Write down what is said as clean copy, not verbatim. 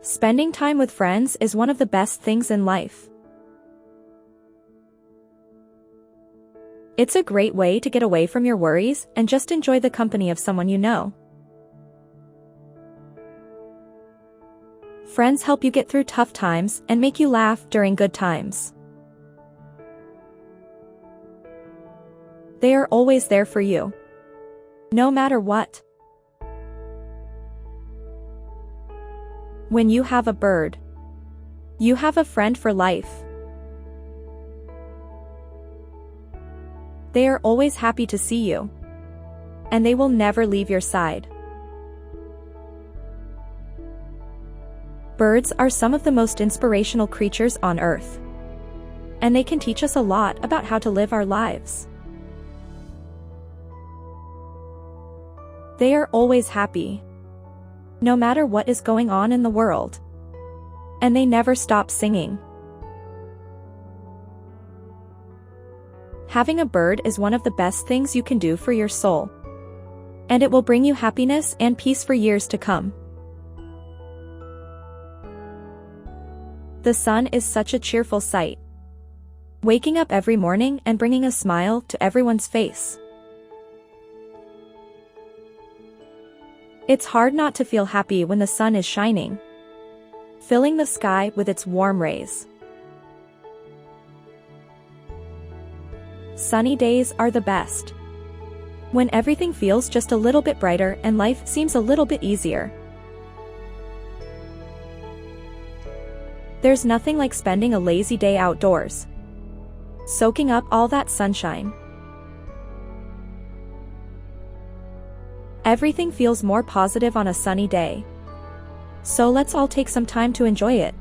Spending time with friends is one of the best things in life. It's a great way to get away from your worries and just enjoy the company of someone you know. Friends help you get through tough times and make you laugh during good times. They are always there for you, no matter what. When you have a bird, you have a friend for life. They are always happy to see you, and they will never leave your side. Birds are some of the most inspirational creatures on Earth, and they can teach us a lot about how to live our lives. They are always happy, no matter what is going on in the world, and they never stop singing. Having a bird is one of the best things you can do for your soul, and it will bring you happiness and peace for years to come. The sun is such a cheerful sight, waking up every morning and bringing a smile to everyone's face. It's hard not to feel happy when the sun is shining, filling the sky with its warm rays. Sunny days are the best, when everything feels just a little bit brighter and life seems a little bit easier. There's nothing like spending a lazy day outdoors, soaking up all that sunshine. Everything feels more positive on a sunny day, so let's all take some time to enjoy it.